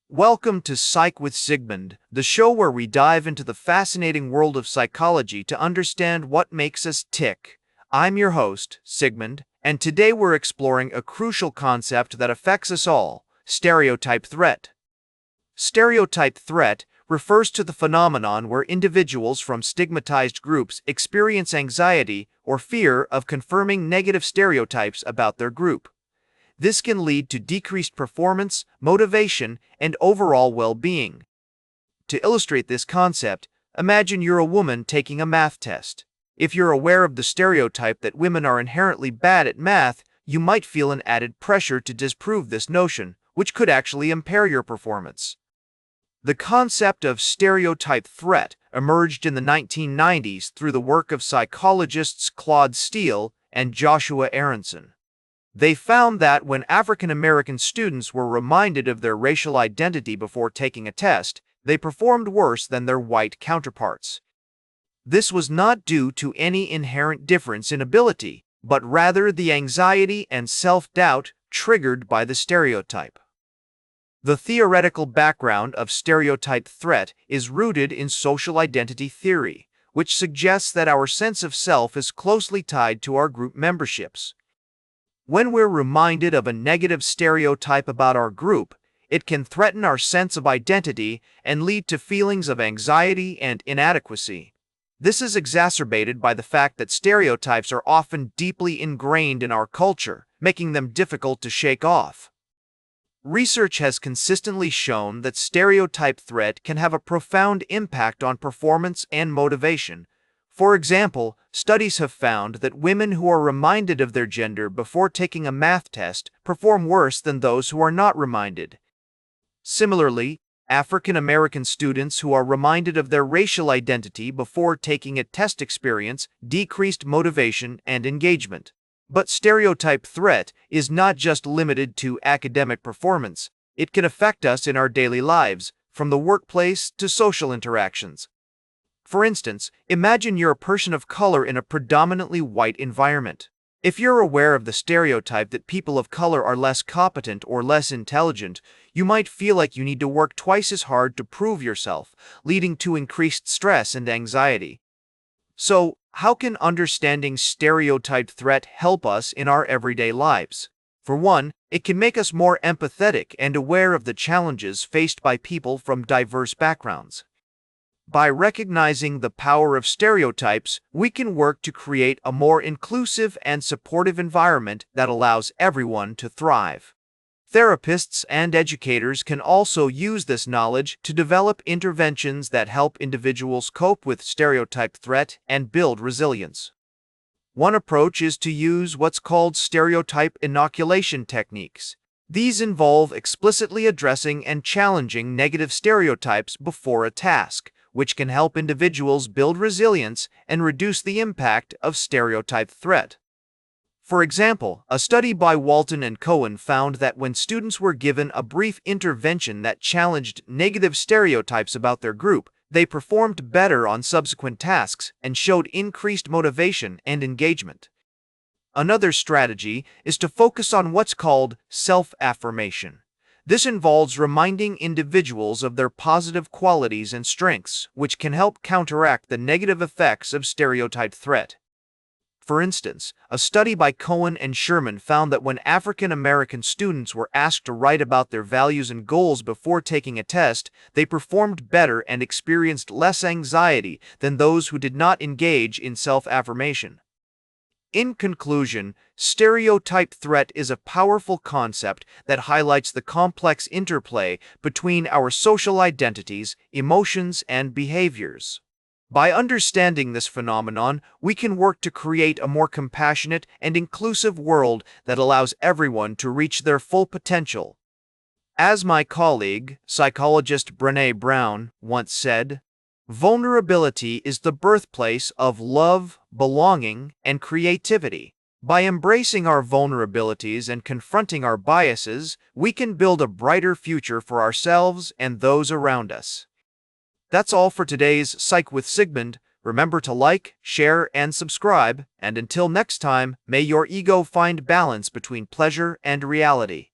Welcome to Psych with Sigmund, the show where we dive into the fascinating world of psychology to understand what makes us tick. I'm your host, Sigmund, and today we're exploring a crucial concept that affects us all: stereotype threat. Stereotype threat refers to the phenomenon where individuals from stigmatized groups experience anxiety or fear of confirming negative stereotypes about their group. This can lead to decreased performance, motivation, and overall well-being. To illustrate this concept, imagine you're a woman taking a math test. If you're aware of the stereotype that women are inherently bad at math, you might feel an added pressure to disprove this notion, which could actually impair your performance. The concept of stereotype threat emerged in the 1990s through the work of psychologists Claude Steele and Joshua Aronson. They found that when African American students were reminded of their racial identity before taking a test, they performed worse than their white counterparts. This was not due to any inherent difference in ability, but rather the anxiety and self-doubt triggered by the stereotype. The theoretical background of stereotype threat is rooted in social identity theory, which suggests that our sense of self is closely tied to our group memberships. When we're reminded of a negative stereotype about our group, it can threaten our sense of identity and lead to feelings of anxiety and inadequacy. This is exacerbated by the fact that stereotypes are often deeply ingrained in our culture, making them difficult to shake off. Research has consistently shown that stereotype threat can have a profound impact on performance and motivation. For example, studies have found that women who are reminded of their gender before taking a math test perform worse than those who are not reminded. Similarly, African American students who are reminded of their racial identity before taking a test experience decreased motivation and engagement. But stereotype threat is not just limited to academic performance. It can affect us in our daily lives, from the workplace to social interactions. For instance, imagine you're a person of color in a predominantly white environment. If you're aware of the stereotype that people of color are less competent or less intelligent, you might feel like you need to work twice as hard to prove yourself, leading to increased stress and anxiety. So, how can understanding stereotype threat help us in our everyday lives? For one, it can make us more empathetic and aware of the challenges faced by people from diverse backgrounds. By recognizing the power of stereotypes, we can work to create a more inclusive and supportive environment that allows everyone to thrive. Therapists and educators can also use this knowledge to develop interventions that help individuals cope with stereotype threat and build resilience. One approach is to use what's called stereotype inoculation techniques. These involve explicitly addressing and challenging negative stereotypes before a task, which can help individuals build resilience and reduce the impact of stereotype threat. For example, a study by Walton and Cohen found that when students were given a brief intervention that challenged negative stereotypes about their group, they performed better on subsequent tasks and showed increased motivation and engagement. Another strategy is to focus on what's called self-affirmation. This involves reminding individuals of their positive qualities and strengths, which can help counteract the negative effects of stereotype threat. For instance, a study by Cohen and Sherman found that when African American students were asked to write about their values and goals before taking a test, they performed better and experienced less anxiety than those who did not engage in self-affirmation. In conclusion, stereotype threat is a powerful concept that highlights the complex interplay between our social identities, emotions, and behaviors. By understanding this phenomenon, we can work to create a more compassionate and inclusive world that allows everyone to reach their full potential. As my colleague, psychologist Brené Brown, once said, "Vulnerability is the birthplace of love, belonging, and creativity." By embracing our vulnerabilities and confronting our biases, we can build a brighter future for ourselves and those around us. That's all for today's Psych with Sigmund. Remember to like, share, and subscribe, and until next time, may your ego find balance between pleasure and reality.